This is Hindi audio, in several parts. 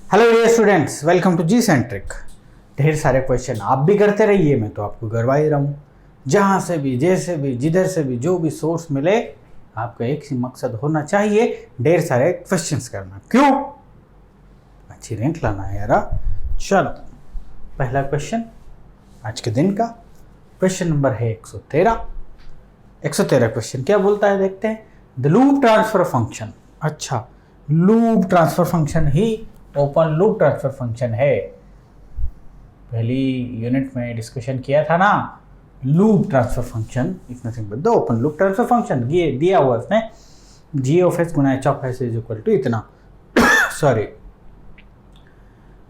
Hello dear students, welcome to G centric. ढेर सारे क्वेश्चन आप भी करते रहिए, मैं तो आपको करवा ही रहा हूँ। जहाँ से भी, जैसे भी, जिधर से भी, जो भी सोर्स मिले, आपका एक ही मकसद होना चाहिए, ढेर सारे क्वेश्चंस करना। क्यों? अच्छी रैंक लाना है यार। चलो, पहला क्वेश्चन आज के दिन का क्वेश्चन नंबर है 113। 113 क्वेश्चन क्या बोलता है देखते हैं। The loop transfer function. अच्छा, लूप ट्रांसफर फंक्शन ही ओपन लूप ट्रांसफर फंक्शन है। पहली यूनिट में डिस्कशन किया था ना, loop transfer function is nothing but the open loop transfer function. ये दिया हुआ उसने जी ऑफ एस गुना H of S is equal to इतना। Sorry,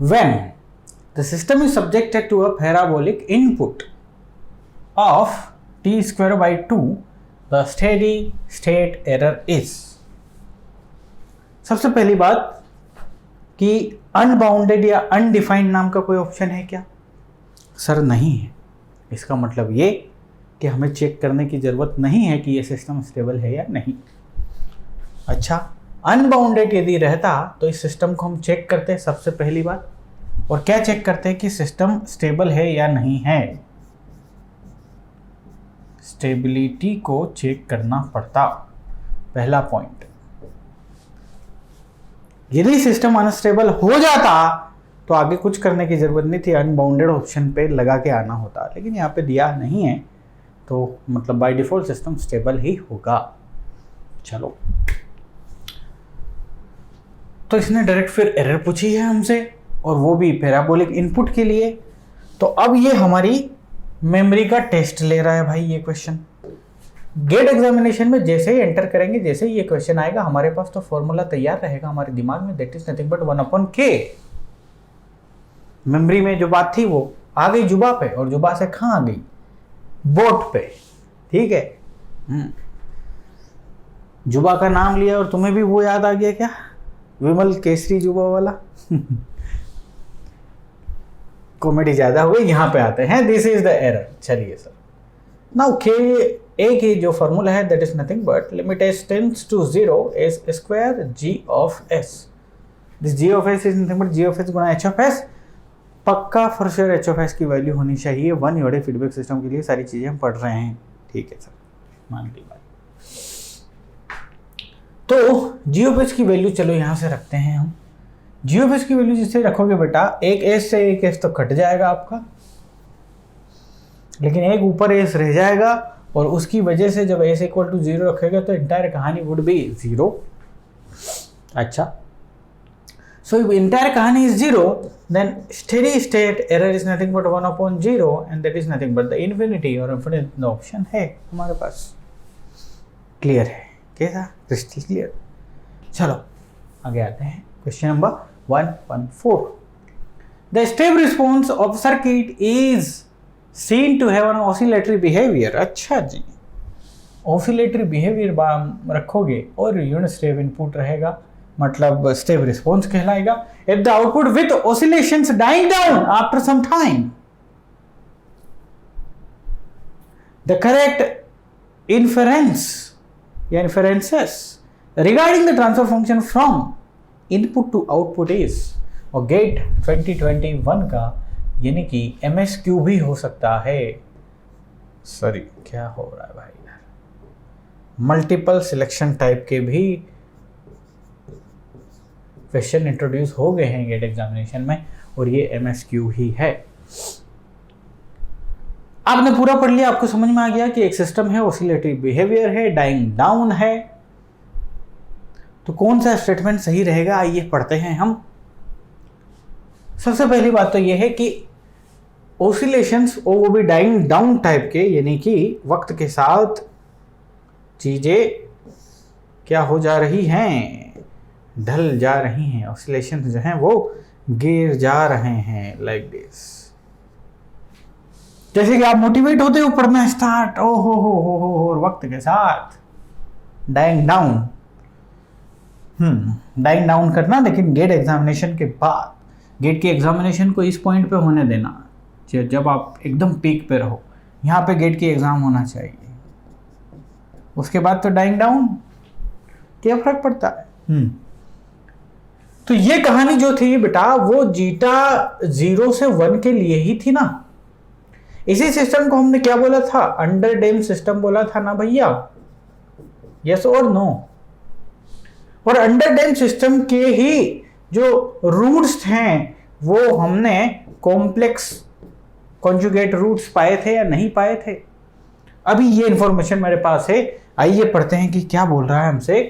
when the system is subjected to a parabolic input of T square by 2 the steady state error is. सबसे पहली बात कि अनबाउंडेड या अनडिफाइंड नाम का कोई ऑप्शन है क्या? सर नहीं है। इसका मतलब ये कि हमें चेक करने की ज़रूरत नहीं है कि ये सिस्टम स्टेबल है या नहीं। अच्छा, अनबाउंडेड यदि रहता तो इस सिस्टम को हम चेक करते सबसे पहली बात। और क्या चेक करते हैं कि सिस्टम स्टेबल है या नहीं है। स्टेबिलिटी को चेक करना पड़ता, पहला पॉइंट। यदि सिस्टम अनस्टेबल हो जाता तो आगे कुछ करने की जरूरत नहीं थी, अनबाउंडेड ऑप्शन पे लगा के आना होता। लेकिन यहाँ पे दिया नहीं है तो मतलब बाय डिफॉल्ट सिस्टम स्टेबल ही होगा। चलो, तो इसने डायरेक्ट फिर एरर पूछी है हमसे, और वो भी पैराबोलिक इनपुट के लिए। तो अब ये हमारी मेमोरी का टेस्ट ले रहा है भाई ये क्वेश्चन। गेट एग्जामिनेशन में जैसे ही एंटर करेंगे, जैसे ही ये क्वेश्चन आएगा, हमारे पास तो फॉर्मूला तैयार रहेगा हमारे दिमाग में, that is nothing but 1/k। Memory में जो बात थी वो आ गई जुबा पे, और जुबा से कहाँ आ गई? बोर्ड पे। ठीक है, जुबा का नाम लिया और तुम्हें भी वो याद आ गया क्या? विमल केसरी जुबा वाला। कॉमेडी ज्यादा हो गई। यहाँ पे आते हैं, दिस इज द एरर। चलिए सर, नाउ के एक ही जो फॉर्मूला है, that is nothing but limit S tends to 0 S square G of S. This G of S is nothing but G of S गुना एच ऑफ एस। पक्का for sure H of S की वैल्यू होनी चाहिए 1 योडे फीडबैक सिस्टम के लिए। सारी चीजें हम पढ़ रहे हैं, ठीक है सर, मान ली बात। तो जी ऑफ एस की वैल्यू चलो यहाँ से रखते हैं हम। जी ऑफ एस की वैल्यू जिससे रखोगे बेटा, एक एस से एक एस तो कट जाएगा आपका, लेकिन एक ऊपर एस रह जाएगा, और उसकी वजह से जब एस इक्वल टू 0 रखेगा तो इंटायर कहानी वुड बी 0। अच्छा, सो इफ इंटायर कहानी is 0, then steady state error is nothing but 1/0, and that is nothing but the infinity और इन्फिनिट ऑप्शन है हमारे पास। क्लियर है? कैसा? Crystal clear. चलो आगे आते हैं। Question number 114। The step response of circuit is seen to have an oscillatory behavior। अच्छा जी, oscillatory behavior रखोगे और यूनिट स्टेप इनपुट रहेगा, मतलब स्टेप रिस्पॉन्स कहलाएगा। if the output with oscillations dying down after some time, the correct inference या inferences regarding the transfer function from input to output is, और गेट 2021 का यानी कि MSQ भी हो सकता है। सॉरी, क्या हो रहा है भाई यार, मल्टीपल सिलेक्शन टाइप के भी क्वेश्चन इंट्रोड्यूस हो गए हैं गेट एग्जामिनेशन में, और ये MSQ ही है। आपने पूरा पढ़ लिया, आपको समझ में आ गया कि एक सिस्टम है, ऑसिलेटरी बिहेवियर है, डाइंग डाउन है। तो कौन सा स्टेटमेंट सही रहेगा, आइए पढ़ते हैं हम। सबसे पहली बात तो यह है कि ऑसिलेशंस वो भी डाइंग डाउन टाइप के, यानी कि वक्त के साथ चीजें क्या हो जा रही हैं, ढल जा रही हैं। ऑसिलेशंस जो हैं वो गिर जा रहे हैं, लाइक दिस। जैसे कि आप मोटिवेट होते हो पढ़ना स्टार्ट, ओ हो, और वक्त के साथ डाइंग डाउन। डाइंग डाउन करना, लेकिन गेट एग्जामिनेशन के बाद। गेट की एग्जामिनेशन को इस पॉइंट पे होने देना जब आप एकदम पीक पे रहो। यहाँ पे गेट की एग्जाम होना चाहिए, उसके बाद तो डाइंग डाउन क्या फर्क पड़ता है। तो ये कहानी जो थी बेटा वो जीटा 0 से 1 के लिए ही थी ना। इसी सिस्टम को हमने क्या बोला था, अंडर डैम सिस्टम बोला था ना भैया, यस और नो। और अंडर डैम सिस्टम के ही जो रूट्स हैं वो हमने कॉम्प्लेक्स कॉन्जुगेट रूट्स पाए थे या नहीं पाए थे। अभी ये इंफॉर्मेशन मेरे पास है, आइए पढ़ते हैं कि क्या बोल रहा है हमसे।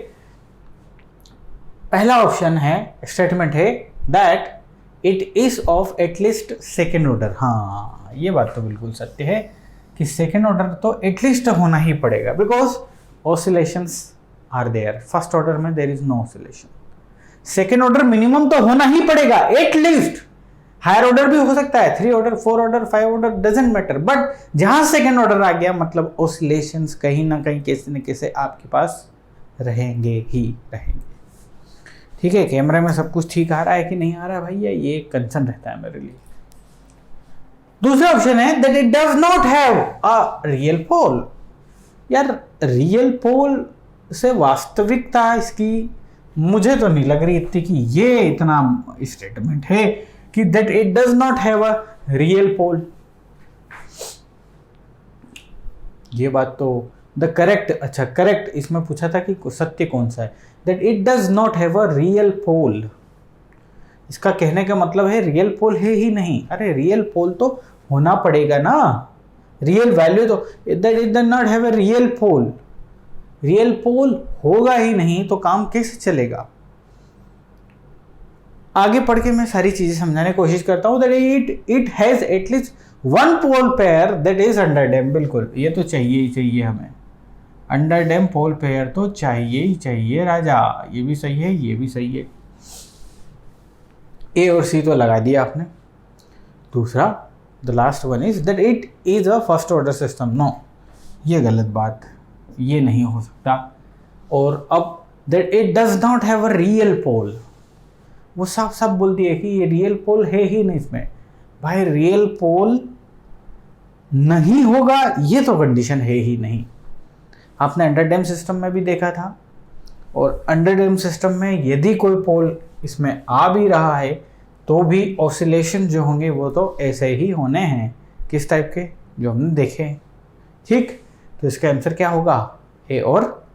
पहला ऑप्शन है, स्टेटमेंट है that it is of at least second order. हाँ, ये बात तो बिल्कुल सत्य है कि सेकेंड ऑर्डर तो एटलीस्ट होना ही पड़ेगा, because oscillations are there. First order में there is no oscillation. Second order minimum तो होना ही पड़ेगा एटलीस्ट। हायर ऑर्डर भी हो सकता है, 3 order, 4 order, 5 order, doesn't matter, but जहां सेकेंड ऑर्डर आ गया मतलब ऑसिलेशंस कहीं ना कहीं कैसे न कैसे आपके पास रहेंगे ही रहेंगे। ठीक है, कैमरे में सब कुछ ठीक आ रहा है कि नहीं आ रहा है भैया, ये कंसर्न रहता है मेरे लिए। दूसरा ऑप्शन है that it does not have a real pole. यार रियल पोल से वास्तविकता इसकी मुझे तो नहीं लग रही इतनी कि ये इतना स्टेटमेंट है कि that it does not have a real pole. ये बात तो द करेक्ट, अच्छा करेक्ट इसमें पूछा था कि सत्य कौन सा है, that it does not have a real pole. इसका कहने का मतलब है रियल पोल है ही नहीं। अरे रियल पोल तो होना पड़ेगा ना, रियल वैल्यू तो, that it does not have a real pole. Real pole होगा ही नहीं तो काम कैसे चलेगा। आगे पढ़ के मैं सारी चीजें समझाने की कोशिश करता हूं। That it has at least 1 pole pair that is under damp. बिल्कुल, ये तो चाहिए ही चाहिए हमें, अंडर डैम पोल पेयर तो चाहिए ही चाहिए राजा। ये भी सही है, ये भी सही है। ए और सी तो लगा दिया आपने। दूसरा, the last one is that it is a first order system. No, ये गलत बात, ये नहीं हो सकता। और अब that it does not have a real pole, वो साफ साफ बोल दिया कि ये रियल पोल है ही नहीं इसमें। भाई रियल पोल नहीं होगा ये तो कंडीशन है ही नहीं। आपने अंडर डैम सिस्टम में भी देखा था, और अंडर डैम सिस्टम में यदि कोई पोल इसमें आ भी रहा है तो भी ऑसिलेशन जो होंगे वो तो ऐसे ही होने हैं। किस टाइप के, जो हमने देखे हैं। ठीक, तो इसका आंसर क्या होगा, ए और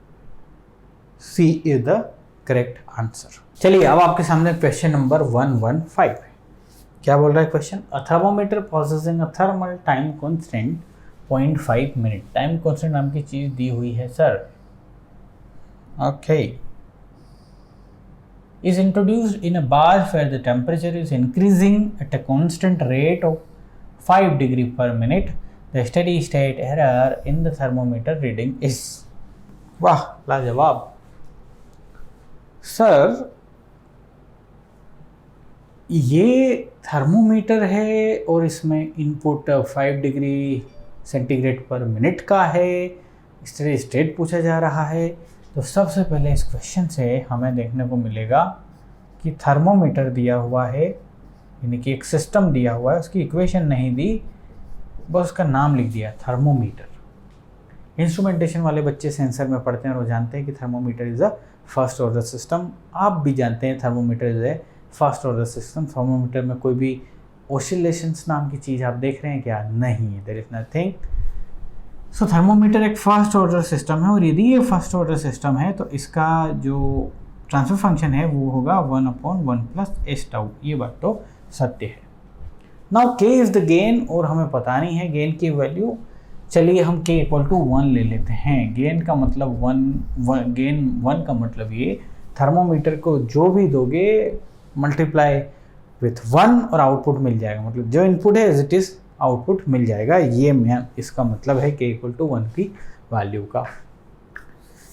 सी इज द करेक्ट आंसर। चलिए अब आपके सामने क्वेश्चन नंबर 115 है। क्या बोल रहा है question, a thermometer processing a thermal time constant 0.5 minute. Time constant नाम की चीज दी हुई है sir. Okay, is introduced in a bath where the temperature is increasing at a constant rate of 5 degree per minute. The steady state error in the thermometer reading is। वाह लाजवाब सर, ये थर्मोमीटर है और इसमें इनपुट 5 डिग्री सेंटीग्रेड पर मिनट का है, स्टेडी स्टेट पूछा जा रहा है। तो सबसे पहले इस क्वेश्चन से हमें देखने को मिलेगा कि थर्मोमीटर दिया हुआ है, यानी कि एक सिस्टम दिया हुआ है, उसकी इक्वेशन नहीं दी, बस उसका नाम लिख दिया थर्मोमीटर। इंस्ट्रूमेंटेशन वाले बच्चे सेंसर में पढ़ते हैं और वो जानते हैं कि thermometer is a first order system. आप भी जानते हैं thermometer is a first order system. Thermometer में कोई भी ऑसिलेशंस नाम की चीज़ आप देख रहे हैं क्या, नहीं है, there is nothing. So thermometer एक फर्स्ट ऑर्डर सिस्टम है, और यदि ये फर्स्ट ऑर्डर सिस्टम है तो इसका जो ट्रांसफर फंक्शन है वो होगा 1/1 + s टाउ। ये बात तो सत्य है। Now k is the gain, और हमें पता नहीं है गेन की वैल्यू। चलिए हम k = 1 ले लेते हैं। गेन का मतलब 1 का मतलब ये, थर्मोमीटर को जो भी दोगे मल्टीप्लाई विथ 1 और आउटपुट मिल जाएगा, मतलब जो इनपुट है एज इट इज आउटपुट मिल जाएगा। ये मैं इसका मतलब है k = 1 की वैल्यू का।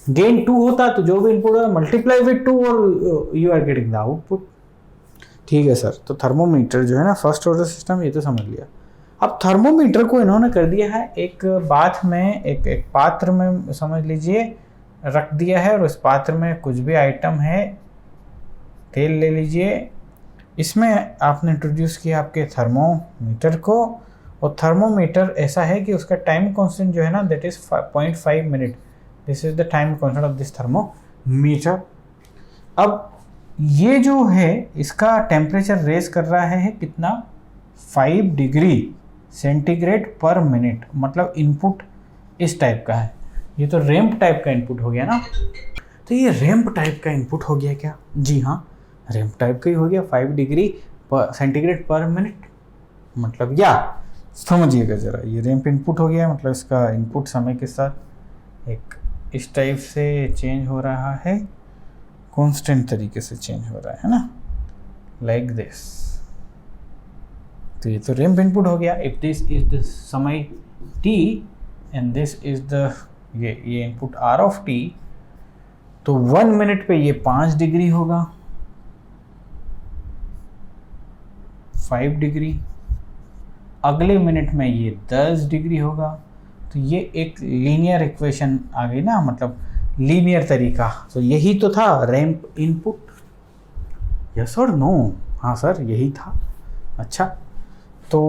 गेन 2 होता तो जो भी इनपुट है मल्टीप्लाई विथ 2 और you are getting the output. ठीक है सर, तो थर्मोमीटर जो है ना फर्स्ट ऑर्डर सिस्टम, ये तो समझ लिया। अब थर्मोमीटर को इन्होंने कर दिया है एक बाथ में, एक पात्र में समझ लीजिए रख दिया है, और उस पात्र में कुछ भी आइटम है, तेल ले लीजिए, इसमें आपने इंट्रोड्यूस किया आपके थर्मोमीटर को, और थर्मोमीटर ऐसा है कि उसका टाइम कांस्टेंट जो है ना that is 0.5 minute. This is the time constant of this thermometer. अब ये जो है इसका टेम्परेचर रेज कर रहा है कितना, 5 डिग्री सेंटीग्रेड पर मिनट, मतलब इनपुट इस टाइप का है। ये तो रैंप टाइप का इनपुट हो गया ना, तो ये रैंप टाइप का इनपुट हो गया क्या? जी हाँ, रैंप टाइप का ही हो गया, 5 डिग्री सेंटीग्रेड पर मिनट, मतलब या समझिएगा ज़रा, ये रैंप इनपुट हो गया, मतलब इसका इनपुट समय के साथ एक इस टाइप से चेंज हो रहा है, कांस्टेंट तरीके से चेंज हो रहा है ना, लाइक दिस। तो ये तो रैंप इनपुट हो गया। इफ दिस इज द समय t and this is the ये इनपुट r ऑफ t, तो 1 मिनट पे ये 5 डिग्री होगा, 5 डिग्री, अगले मिनट में ये 10 डिग्री होगा। तो ये एक लीनियर इक्वेशन आ गई ना, मतलब लीनियर तरीका। तो यही तो था रैंप इनपुट, यस और नो? हाँ सर यही था। अच्छा, तो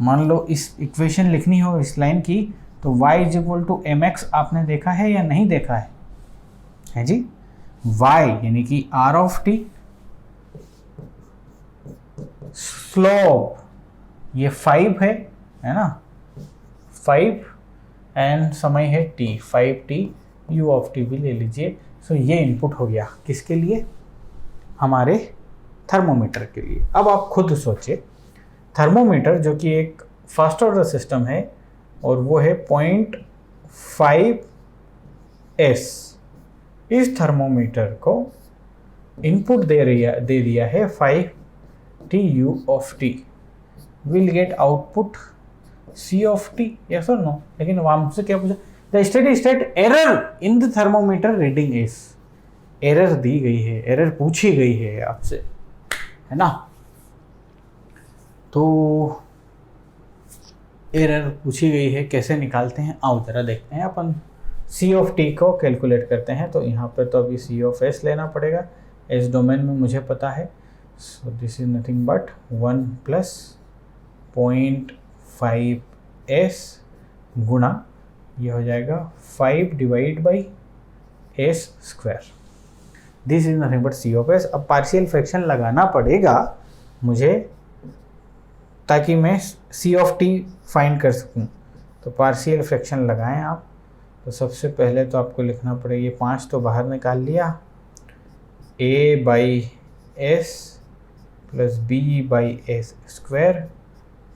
मान लो इस इक्वेशन लिखनी हो इस लाइन की, तो y is equal to mx आपने देखा है या नहीं देखा है जी? y यानी कि r ऑफ t, स्लोप ये 5 है ना, 5 एंड समय है t, 5t, u of t भी ले लीजिए। सो ये इनपुट हो गया किसके लिए? हमारे थर्मोमीटर के लिए। अब आप खुद सोचिए, थर्मोमीटर जो कि एक फर्स्ट ऑर्डर सिस्टम है और वो है 0.5s, इस थर्मोमीटर को इनपुट दे दिया है 5tu of t, will get output c of t, yes और नो? लेकिन हमसे क्या पूछा? The steady state error in the thermometer reading is, error दी गई है, एरर पूछी गई है आपसे, है ना? तो एरर पूछी गई है, कैसे निकालते हैं आओ जरा देखते हैं। अपन c ऑफ t को कैलकुलेट करते हैं। तो यहाँ पर तो अभी c ऑफ s लेना पड़ेगा, s डोमेन में मुझे पता है। सो this is nothing but 1 plus 0.5s गुणा ये हो जाएगा 5 divide by s square, this is nothing but c of s। अब पार्शियल फ्रैक्शन लगाना पड़ेगा मुझे ताकि मैं c ऑफ t फाइंड कर सकूं। तो पार्शियल फ्रैक्शन लगाएं आप। तो सबसे पहले तो आपको लिखना पड़ेगा, ये 5 तो बाहर निकाल लिया, a by s plus b by s square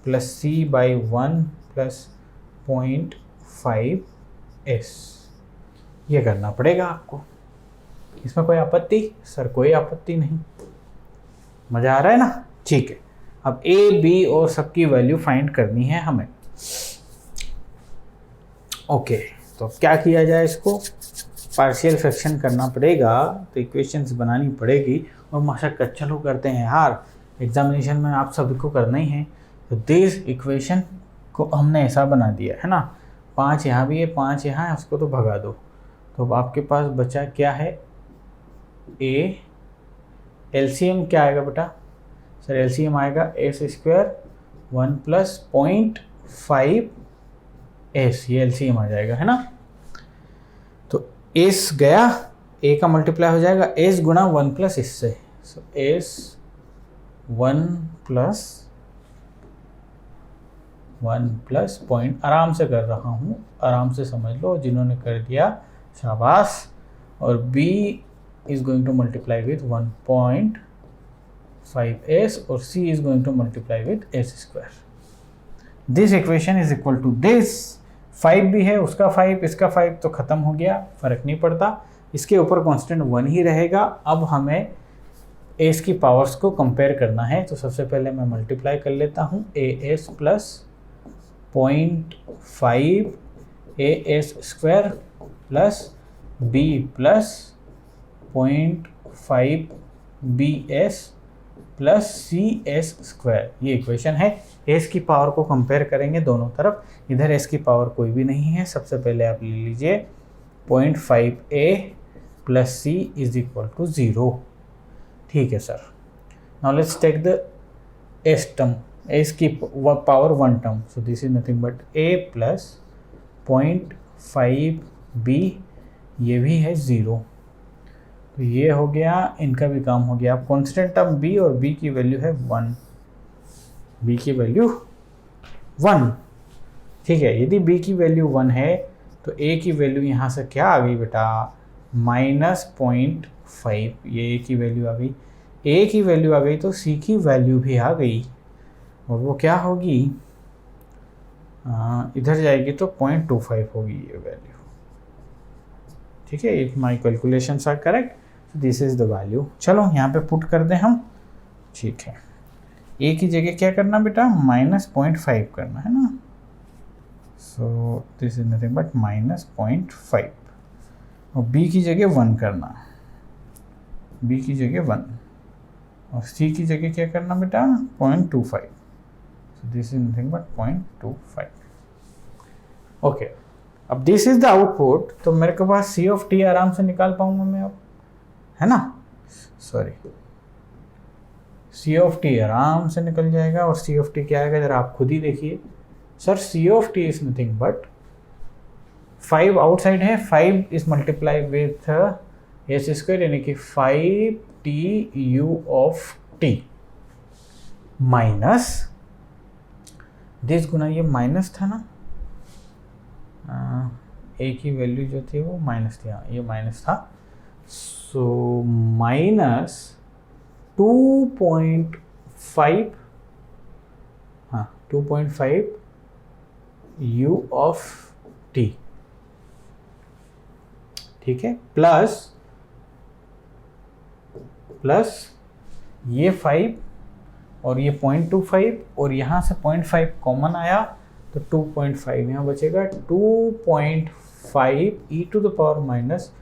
plus c by 1 plus 0.5s, ये करना पड़ेगा आपको। इसमें कोई आपत्ति? सर कोई आपत्ति नहीं, मज़ा आ रहा है ना? ठीक है। अब a, b और सबकी वैल्यू फाइंड करनी है हमें। ओके, तो क्या किया जाए? इसको पार्शियल फ्रैक्शन करना पड़ेगा, तो इक्वेशंस बनानी पड़ेगी और मशक्कत चलो करते हैं यार, एग्जामिनेशन में आप सभी को करना ही है। तो दिस इक्वेशन को हमने ऐसा बना दिया है ना, 5 यहाँ भी है, 5 यहाँ है, उसको तो भगा दो। तो अब आपके पास बचा क्या है? a, एलसीएम क्या आएगा बेटा? सर एलसीएम आएगा s स्क्वायर 1 प्लस 0.5s, ये एलसीएम आ जाएगा, है ना? तो s गया, a का मल्टीप्लाई हो जाएगा s गुणा 1 प्लस इससे, सो s 1 प्लस पॉइंट, आराम से कर रहा हूँ, आराम से समझ लो, जिन्होंने कर दिया शाबाश। और b is going to multiply with 1.5s और c is going to multiply with s square. This equation is equal to this, 5 भी है, उसका 5, इसका 5, तो ख़त्म हो गया, फ़र्क नहीं पड़ता, इसके ऊपर कांस्टेंट 1 ही रहेगा। अब हमें s की पावर्स को कंपेयर करना है। तो सबसे पहले मैं मल्टीप्लाई कर लेता हूँ, as plus 0.5as square plus b plus 0.5bs plus cs square, ये इक्वेशन है। s की पावर को कंपेयर करेंगे दोनों तरफ, इधर s की पावर कोई भी नहीं है। सबसे पहले आप ले लीजिए 0.5a plus c is equal to 0, ठीक है sir. Now let's take the s term, s की power 1 term, so this is nothing but a plus 0.5b, ये भी है 0। तो ये हो गया, इनका भी काम हो गया। अब कॉन्स्टेंट टर्म b और b की वैल्यू है 1, b की वैल्यू 1, ठीक है। यदि b की वैल्यू 1 है तो a की वैल्यू यहाँ से क्या आ गई बेटा, -0.5, ये a की वैल्यू आ गई। a की वैल्यू आ गई तो c की वैल्यू भी आ गई, और वो क्या होगी, इधर जाएगी तो 0.25 होगी ये वैल्यू, ठीक है। If my calculations are correct, this is the value. चलो यहाँ पे पुट कर दें हम, ठीक है। a की जगह क्या करना बेटा, -0.5 करना है ना, सो दिस इज नथिंग बट -0.5, और b की जगह 1 करना, b की जगह 1, और c की जगह क्या करना बेटा, 0.25, so this is nothing but 0.25, okay. अब दिस इज द आउटपुट, तो मेरे के पास c ऑफ t आराम से निकाल पाऊंगा मैं अब, है ना, सॉरी, c ऑफ t आराम से निकल जाएगा। और c ऑफ t क्या आएगा जरा आप खुद ही देखिए। Sir c of t is nothing but 5 outside है, 5 is multiply with S square, यानी कि 5tu of t minus this गुना ये माइनस था ना, a की वैल्यू जो थी वो माइनस थी, हाँ ये माइनस था, सो माइनस 2.5, हाँ 2.5 u ऑफ t, ठीक है, प्लस ये 5 और ये 0.25, और यहाँ से 0.5 कॉमन आया तो 2.5 यहाँ बचेगा, 2.5 e to the power minus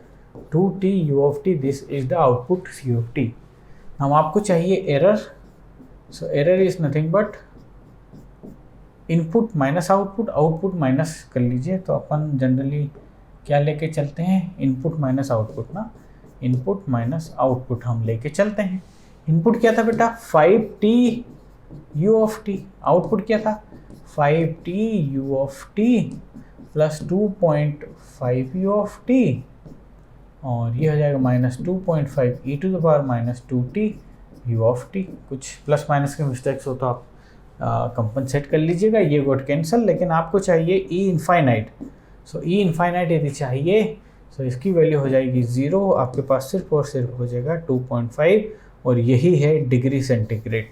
2t u of t, this is the output c of t। हम आपको चाहिए error, so error is nothing but input minus output, output minus कर लीजिए, तो अपन जनरली क्या लेके चलते हैं, इनपुट माइनस आउटपुट ना, इनपुट माइनस आउटपुट हम लेके चलते हैं। इनपुट क्या था बेटा, 5t u of t, output क्या था 5t u of t plus 2.5 u of t, और ये हो जाएगा minus 2.5 e to the power minus 2t u of t। कुछ प्लस माइनस के मिस्टेक्स हो तो आप कंपनसेट कर लीजिएगा, ये गोट कैंसिल, लेकिन आपको चाहिए e इनफाइनाइट, सो e इनफाइनाइट यदि चाहिए सो इसकी वैल्यू हो जाएगी 0, आपके पास सिर्फ और सिर्फ हो जाएगा 2.5, और यही है degree centigrade,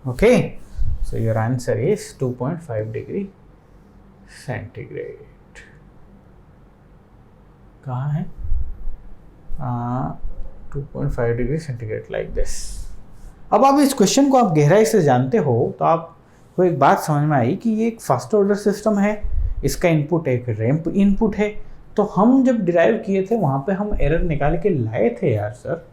okay. So your answer is 2.5 degree centigrade. कहाँ है, 2.5 डिग्री सेंटीग्रेड लाइक दिस। अब आप इस क्वेश्चन को आप गहराई से जानते हो तो आपको एक बात समझ में आई कि ये एक फर्स्ट ऑर्डर सिस्टम है, इसका इनपुट एक रैंप इनपुट है। तो हम जब डिराइव किए थे वहाँ पे हम एरर निकाल के लाए थे यार सर,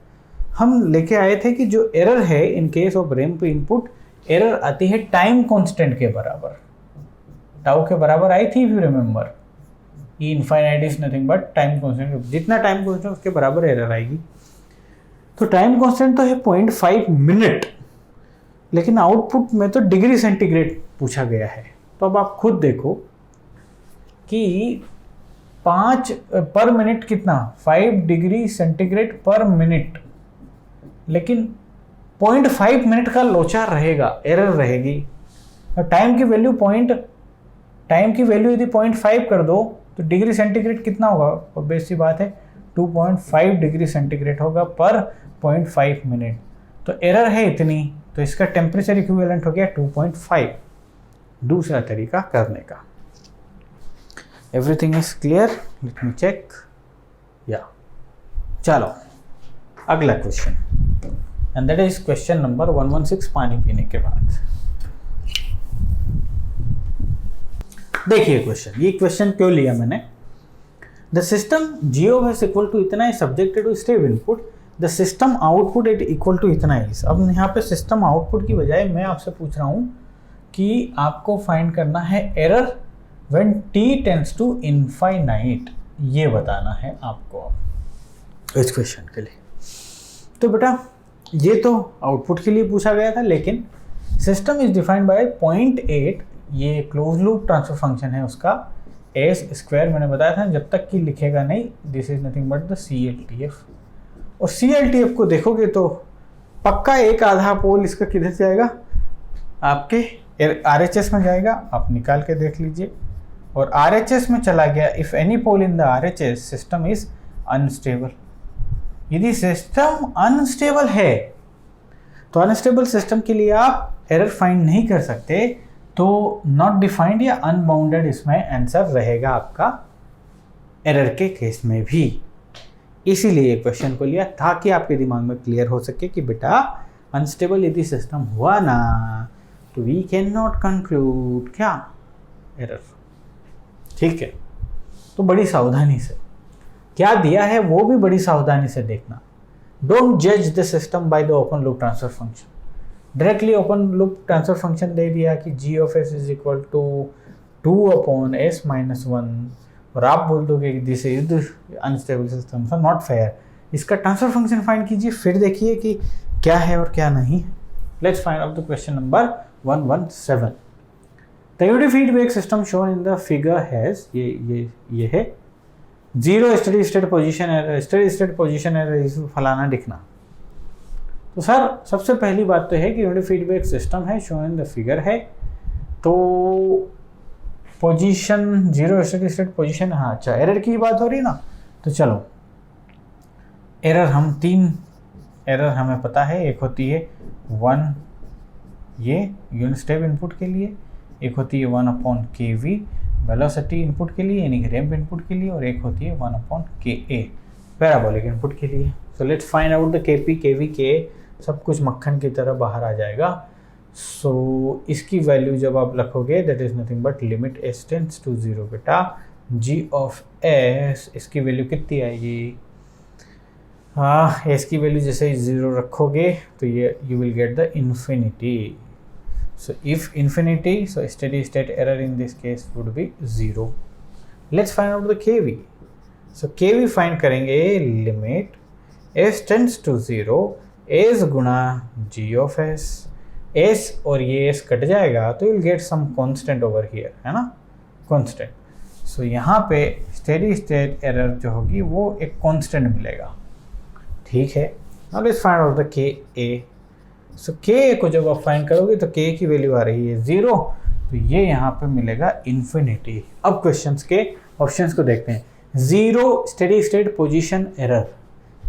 हम लेके आए थे कि जो एरर है in case off ramp input, error आती है टाइम कांस्टेंट के बराबर, टाउ के बराबर आई थी, if you remember. E infinite is nothing but time constant, जितना टाइम कांस्टेंट उसके बराबर एरर आएगी। तो टाइम कांस्टेंट तो है 0.5 मिनट, लेकिन आउटपुट में तो डिग्री सेंटीग्रेड पूछा गया है। तो अब आप खुद देखो कि 5 पर मिनट कितना, 5 डिग्री सेंटीग्रेड पर मिनट, लेकिन 0.5 मिनट का लोचा रहेगा, एरर रहेगी। टाइम की वैल्यू यदि 0.5 कर दो तो डिग्री सेंटीग्रेड कितना होगा, और बेसिक बात है 2.5 डिग्री सेंटीग्रेड होगा पर 0.5 मिनट। तो एरर है इतनी, तो इसका टेम्परेचर इक्विवेलेंट हो गया 2.5। दूसरा तरीका करने का। Everything is clear, let me check, या चलो अगला question, and that is question number 116, पानी पीने के बाद। देखिए क्वेश्चन, ये क्वेश्चन क्यों लिया मैंने, the system g of s equal to इतना है subjected to step input, the system output it equal to इतना है। अब यहाँ पे सिस्टम आउटपुट की बजाय मैं आपसे पूछ रहा हूँ कि आपको फाइंड करना है error when t tends to infinite, ये बताना है आपको इस क्वेश्चन के लिए। तो बेटा ये तो आउटपुट के लिए पूछा गया था, लेकिन सिस्टम इज डिफाइंड बाय 0.8, ये क्लोज लूप ट्रांसफर फंक्शन है उसका, एस स्क्वायर मैंने बताया था जब तक कि लिखेगा नहीं, this is nothing but the CLTF। और CLTF को देखोगे तो पक्का एक आधा पोल इसका किधर जाएगा, आपके RHS में जाएगा, आप निकाल के देख लीजिए। और RHS में चला गया, if any pole in the RHS system is unstable. यदि सिस्टम अनस्टेबल है तो अनस्टेबल सिस्टम के लिए आप एरर फाइंड नहीं कर सकते, तो नॉट डिफाइंड या अनबाउंडेड इसमें आंसर रहेगा आपका एरर के केस में भी। इसीलिए क्वेश्चन को लिया ताकि आपके दिमाग में क्लियर हो सके कि बेटा अनस्टेबल यदि सिस्टम हुआ ना तो वी कैन नॉट कंक्लूड क्या एरर। ठीक है, तो बड़ी सावधानी से क्या दिया है वो भी बड़ी सावधानी से देखना। डोंट जज the system by the open loop transfer function. Directly open loop transfer function दे दिया कि g(s) is equal to 2/s-1 और आप बोल दोगे कि this is unstable system, so not fair. इसका ट्रांसफर फंक्शन फाइंड कीजिए, फिर देखिए कि क्या है और क्या नहीं। Let's find out the question number 117। The unity feedback system shown in the figure has ये है 0 steady state position error, steady state position error फलाना दिखना। तो सर सबसे पहली बात तो है कि यूनिटी फीडबैक सिस्टम है, शोन इन द फिगर है, तो पोजीशन 0 स्टेडी स्टेट पोजीशन, हाँ अच्छा एरर की बात हो रही ना, तो चलो एरर हम 3 एरर हमें पता है। एक होती है 1 ये यूनिट स्टेप इनपुट के लिए, एक होती है 1/kV वेलोसिटी इनपुट के लिए यानी कि रैंप इनपुट के लिए, और एक होती है 1/kA पैराबोलिक इनपुट के लिए। So let's find out the KP, KV, KA सब कुछ मक्खन की तरह बाहर आ जाएगा। सो इसकी वैल्यू जब आप रखोगे that is nothing but limit s tends to 0 बेटा g(s) इसकी वैल्यू कितनी आएगी, हाँ s की वैल्यू जैसे 0 रखोगे तो ये you will get the infinity. So if infinity, so steady state error in this case would be 0. Let's find out the KV. So KV find करेंगे limit s tends to 0 s गुणा g(s). s और ये s कट जाएगा तो you'll get some constant over here, है ना, constant। So यहाँ पे steady state error जो होगी वो एक constant मिलेगा। ठीक है, now let's find out the KA। So K को जब आप फाइंड करोगे तो K की वैल्यू आ रही है 0, तो ये यहाँ पे मिलेगा इन्फिनिटी। अब क्वेश्चंस के ऑप्शंस को देखते हैं। 0 स्टेडी स्टेट पोजीशन एरर,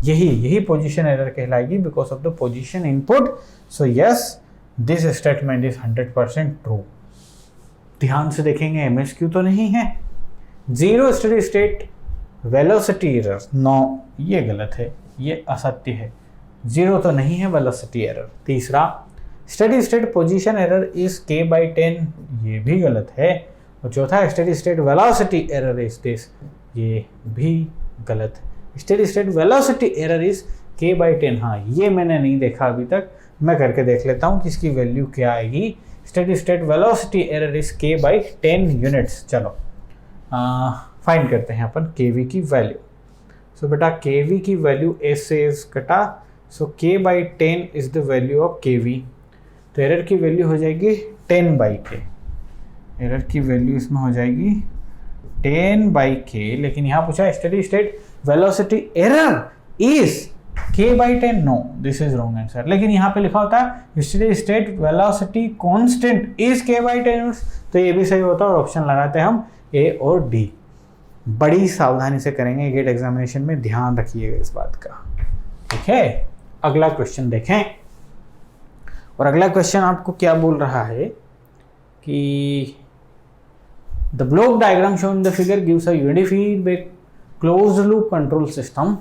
यही पोजीशन एरर कहलाएगी because of the position input. So yes this statement is 100% true. ध्यान से देखेंगे MSQ तो नहीं है। 0 steady state velocity error, no ये गलत है, ये असत्य है। 0 तो नहीं है वेलोसिटी एरर। तीसरा steady state position error is k/10, ये भी गलत है। और चौथा steady state velocity error is this, ये भी गलत। Steady state velocity error is k/10, हाँ ये मैंने नहीं देखा अभी तक, मैं करके देख लेता हूँ कि इसकी वैल्यू क्या आएगी। Steady state velocity error is k/10 units. चलो फाइंड करते हैं अपन kV की वैल्यू। सो बेटा kV की वैल्यू s से s कटा, सो k/10 is the value of kV। तो एरर की वैल्यू हो जाएगी 10/k, एरर की वैल्यू इसमें हो जाएगी 10/k। लेकिन यहाँ पूछा steady state velocity error is k/10, no this is wrong answer. लेकिन यहाँ पे लिखा होता है steady state velocity constant is k/10, तो ये भी सही होता है और ऑप्शन लगाते हैं हम A और D। बड़ी सावधानी से करेंगे गेट एग्जामिनेशन में, ध्यान रखिएगा इस बात का। ठीक है, अगला क्वेश्चन देखें। और अगला क्वेश्चन आपको क्या बोल रहा है कि the block diagram shown in the figure gives a unity feedback closed loop control system.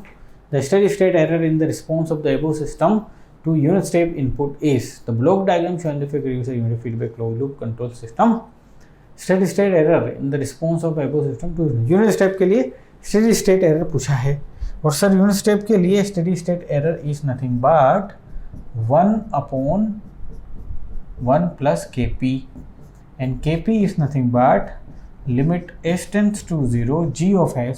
The steady state error in the response of the above system to unit step input is. The block diagram shown in the figure gives a unity feedback closed loop control system. Steady state error in the response of above system to unit step के लिए स्टेडी स्टेट एरर पूछा है। और सर यूनिट स्टेप के लिए steady state error is nothing but 1/1 + kp and kp is nothing but limit s tends to 0 g(s),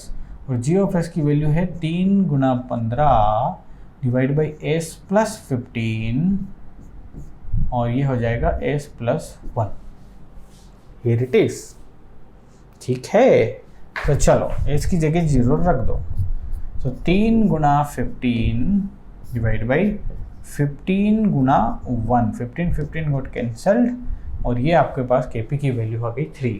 और g(s) की वैल्यू है 3 × 15 डिवाइड बाई s + 15, और ये हो जाएगा s + 1। Here it is. ठीक है, तो चलो इसकी जगह 0 रख दो। तो 3 गुना 15 डिवाइड बाई 15 गुना 1, 15 गोट कैंसल्ड, और ये आपके पास Kp की वैल्यू आ गई 3।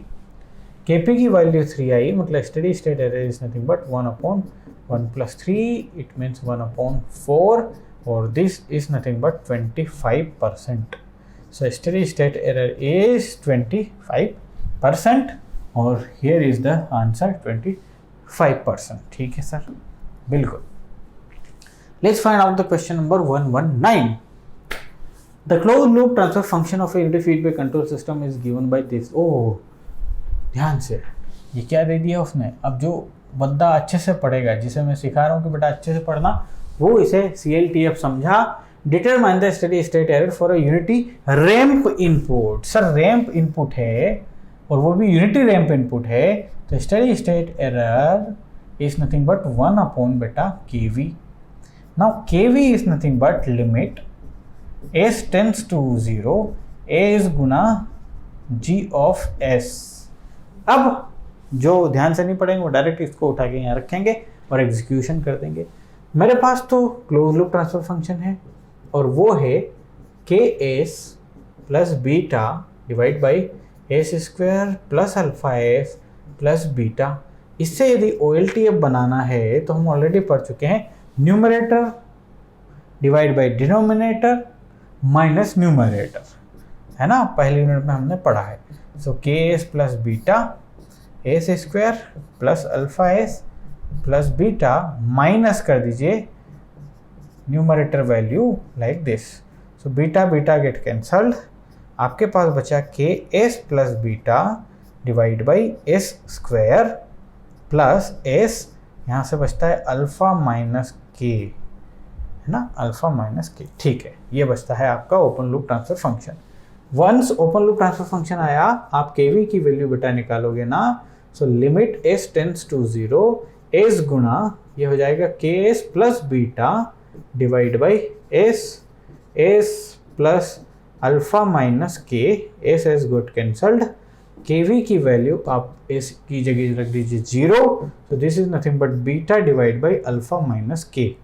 Kp की वैल्यू 3 आई, मतलब steady state error is nothing but 1/1 + 3, it means 1/4, और this is nothing but 25%। So steady state error is 25%, और हियर इज द आंसर 25%। ठीक है सर, बिल्कुल। Let's find out the question number 119। The close loop transfer function of unity feedback control system is given by this. Oh, ध्यान से, ये क्या दे दिया उसने। अब जो बंदा अच्छे से पढ़ेगा, जिसे मैं सिखा रहा हूँ कि बेटा अच्छे से पढ़ना, वो इसे CLTF समझा। Determine the steady state error for a unity ramp input. Sir ramp input है और वो भी यूनिटी रैंप इनपुट है, तो steady state error is nothing but 1 बेटा KV। Now KV is nothing but limit S tends to 0 S गुना G ऑफ S। अब जो ध्यान से नहीं पढ़ेंगे वो डायरेक्ट इसको उठा के यहाँ रखेंगे और एग्जीक्यूशन कर देंगे। मेरे पास तो क्लोज लूप ट्रांसफर फंक्शन है और वो है KS plus beta divide by S² plus alpha S plus beta. इससे यदि OLTF बनाना है तो हम ऑलरेडी पढ़ चुके हैं, numerator divide by denominator minus numerator, है ना, पहली यूनिट में हमने पढ़ा है। सो KS plus beta S² plus alpha S plus beta minus कर दीजिए numerator value like this. So beta beta get cancelled, आपके पास बचा KS plus beta divide by S² plus S, यहाँ से बचता है अल्फा माइनस K, है ना, अल्फा माइनस K। ठीक है, ये बचता है आपका open loop transfer function. Once open loop transfer function आया, आप KV की वैल्यू बेटा निकालोगे ना, so limit S tends to 0 S गुना ये हो जाएगा KS plus beta divide by S plus alpha minus K, S got cancelled. KV की वैल्यू आप S की जगह रख दीजिए 0, so this is nothing but beta divided by alpha minus K.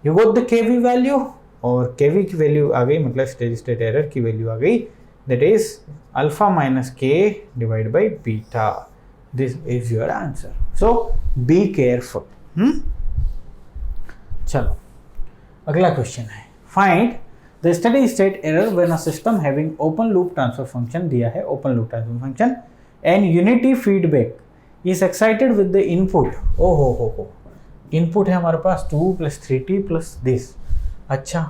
You got the KV value, और KV की वैल्यू आ गई, मतलब स्टेडी स्टेट एरर की वैल्यू आ गई, that is alpha minus K divided by beta. This is your answer. So be careful. चलो अगला क्वेश्चन है, find the steady state error when a system having open loop transfer function दिया है, open loop transfer function and unity feedback is excited with the input. ओ हो इनपुट है हमारे पास 2 + 3t + दिस। अच्छा,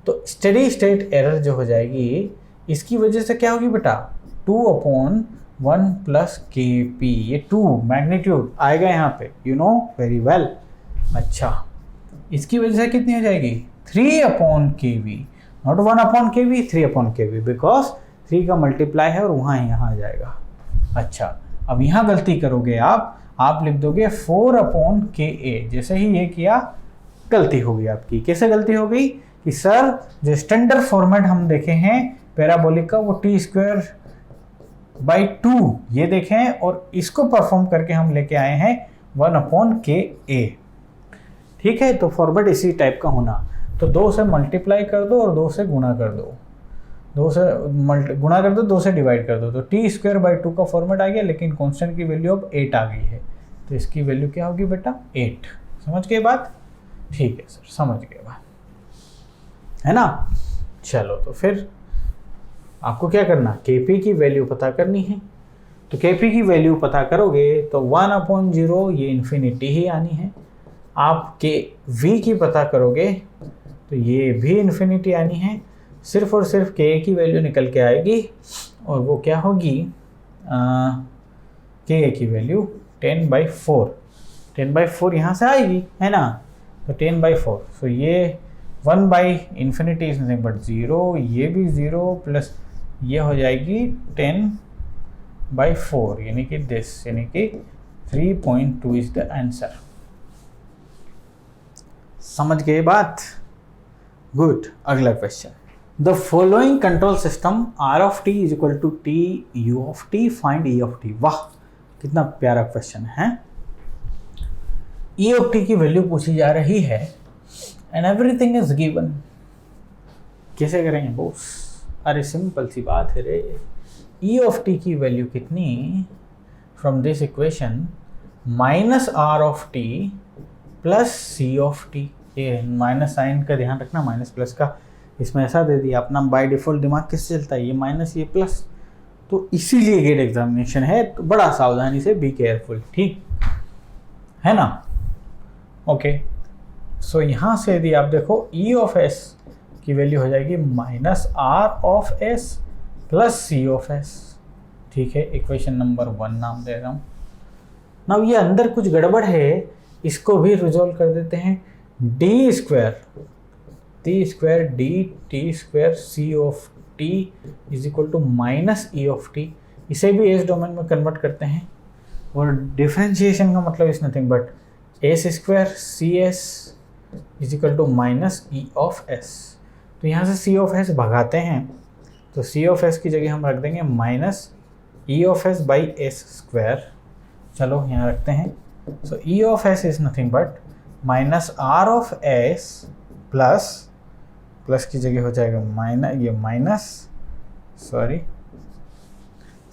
तो स्टेडी स्टेट एरर जो हो जाएगी इसकी वजह से क्या होगी बेटा, 2/1 + Kp, ये 2 मैग्नीट्यूड आएगा यहाँ पे, यू नो वेरी वेल। अच्छा, इसकी वजह से कितनी हो जाएगी, 3/Kv, not 1/Kv, 3/Kv, because 3 का मल्टीप्लाई है और वहाँ यहाँ आ जाएगा। अच्छा, अब यहाँ गलती करोगे आप लिख दोगे 4/Ka। जैसे ही ये किया गलती होगी आपकी। कैसे गलती हो गई कि सर जो स्टैंडर्ड फॉर्मेट हम देखे हैं पैराबोलिक का, वो t²/2 ये देखें, और इसको परफॉर्म करके हम लेके आए हैं 1/Ka। ठीक है, तो फॉर्मेट इसी टाइप का होना, तो 2 से मल्टीप्लाई कर दो और 2 से गुणा कर दो, 2 से गुणा कर दो, 2 से डिवाइड कर दो, तो t²/2 का फॉर्मेट आ गया, लेकिन कांस्टेंट की वैल्यू अब 8 आ गई है, तो इसकी वैल्यू क्या होगी बेटा, 8। समझ गए बात? ठीक है सर, समझ गए बात, है ना। चलो, तो फिर आपको क्या करना, Kp की वैल्यू पता करनी है। तो Kp की वैल्यू पता करोगे तो 1/0 ये इन्फिनिटी ही आनी है। आप V की पता करोगे तो ये भी इन्फिनिटी आनी है। सिर्फ और सिर्फ K की वैल्यू निकल के आएगी, और वो क्या होगी, K की वैल्यू 10/4, 10/4 यहाँ से आएगी, है ना, तो 10/4। सो ये 1/∞ इज नथिंग बट 0, ये भी 0, प्लस ये हो जाएगी 10/4, यानी कि दिस, यानी कि 3.2 इज द आंसर। समझ गए बात? गुड। अगला question, the following control system R of t = t U of t, find E of t। वाह, कितना प्यारा क्वेश्चन है। ई ऑफ टी की वैल्यू पूछी जा रही है एंड एवरीथिंग इज गिवन। कैसे करेंगे बॉस? अरे सिंपल सी बात है रे। ई ऑफ टी की वैल्यू कितनी? From this equation minus R of T plus C of T. ये माइनस साइन का ध्यान रखना, माइनस प्लस का इसमें ऐसा दे दिया, अपना बाय डिफॉल्ट दिमाग किससे चलता है? ये माइनस ये प्लस, तो इसीलिए गेट एग्जामिनेशन है, तो बड़ा सावधानी से बी केयरफुल, ठीक है ना? ओके, सो यहाँ से यदि आप देखो ई ऑफ एस की वैल्यू हो जाएगी minus R of S plus C of S. ठीक है, इक्वेशन नंबर 1 नाम दे रहा हूँ। नाउ ये अंदर कुछ गड़बड़ है, इसको भी रिजोल्व कर देते हैं। D square D T square C of T is equal to minus E of T. इसे भी एस डोमेन में कन्वर्ट करते हैं, और डिफरेंशिएशन का मतलब is nothing but S square C S is equal to minus E of S. तो यहाँ से सी ऑफ एस भगाते हैं, तो सी ऑफ एस की जगह हम रख देंगे minus E of S by S square. चलो यहाँ रखते हैं। So E of S is nothing but minus R of S plus की जगह हो जाएगा माइनस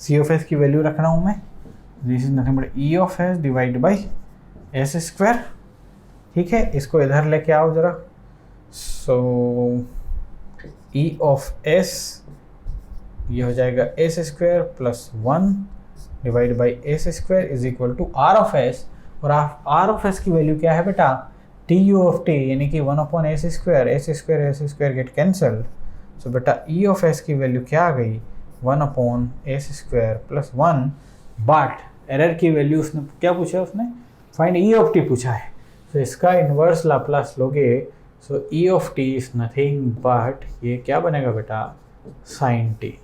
सी ऑफ एस की वैल्यू रख रहा हूँ मैं, this is nothing but E of S divide by S square. ठीक है, इसको इधर लेके आओ जरा। सो ई ऑफ एस ये हो जाएगा S square plus 1 divide by S square is equal to R of S. और आर ऑफ एस की वैल्यू क्या है बेटा? टी यू ऑफ टी, यानी कि 1 upon S square get cancelled. So बेटा ई ऑफ एस की वैल्यू क्या आ गई? 1 upon S square plus 1। But error की वैल्यू उसने क्या पूछा? उसने फाइंड ई ऑफ टी पूछा है। तो इसका इन्वर्स लाप्लास लोगे, so E of T is nothing but ये क्या बनेगा बेटा? Sine T.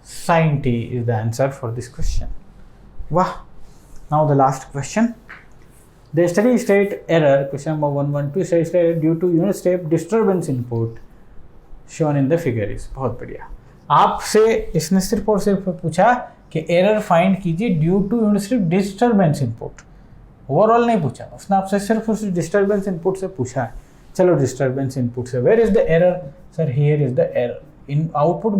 Sine T is the answer for this question. वाह! Now the last question. The steady state error, question number 112, steady state error due to unit step disturbance input shown in the figure is। बहुत बढ़िया। आपसे इसने सिर्फ और सिर्फ पूछा कि एरर फाइंड कीजिए due to unit step disturbance input. Overall नहीं पूछा, उसने आपसे सिर्फ और सिर्फ डिस्टर्बेंस इनपुट से पूछा है। चलो डिस्टर्बेंस इनपुट से, where is the error? Sir here is the error in output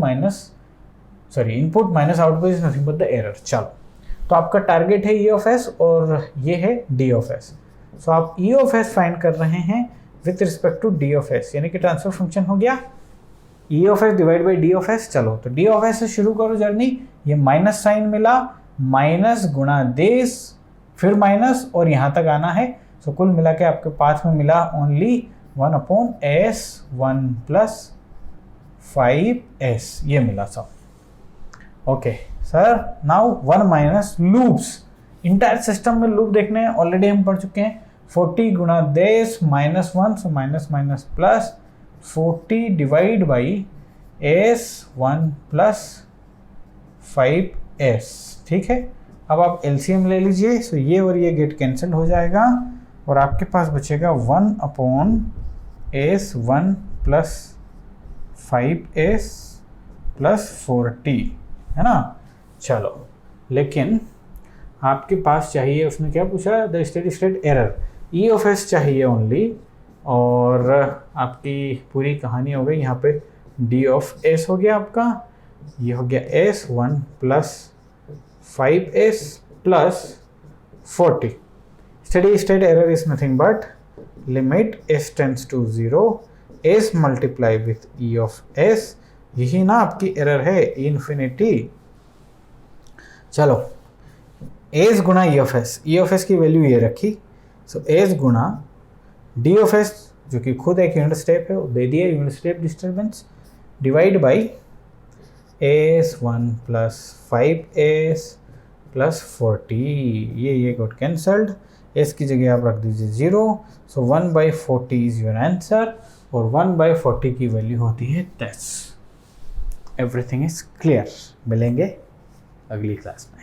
input minus output is nothing but the error. चलो, तो आपका टारगेट है ई ऑफ एस और ये है डी ऑफ एस। सो आप ई ऑफ एस फाइंड कर रहे हैं with respect to D of S, यानी कि ट्रांसफर फंक्शन हो गया E of S divide by D of S. चलो, तो डी ऑफ एस से शुरू करो जर्नी। ये माइनस साइन मिला, माइनस गुणा देश, फिर माइनस, और यहाँ तक आना है। सो कुल मिला के आपके पास में मिला only 1 upon S 1 plus 5s, ये मिला सब। Okay sir, now 1 minus loops. Entire system में लूप देखने हैं, ऑलरेडी हम पढ़ चुके हैं। 40 गुणा देश minus 1, so minus minus plus 40 divide by S 1 plus 5s। ठीक है, अब आप एलसीएम ले लीजिए। सो ये और ये गेट कैंसिल हो जाएगा और आपके पास बचेगा 1 upon S 1 plus 5s plus 40, है ना? चलो, लेकिन आपके पास चाहिए, उसने क्या पूछा? The steady state error, E of S चाहिए ओनली, और आपकी पूरी कहानी हो गई। यहाँ पे डी ऑफ एस हो गया आपका, ये हो गया S 1 plus 5s plus 40। Steady state error is nothing but limit s tends to 0 s multiply with E of s। यही ना आपकी एरर है, इन्फिनिटी। चलो, एस गुणा ई ऑफ एस की वैल्यू ये रखी। सो एस गुणा डी ऑफ एस, जो कि खुद एक यूनिट स्टेप है, वो दे दिया unit step disturbance, divide by S 1 plus 5s plus 40। ये गॉट कैंसल्ड, एस की जगह आप रख दीजिए 0। सो 1/40 इज योर आंसर, और 1/40 की वैल्यू होती है 10। Everything is clear. मिलेंगे अगली क्लास में।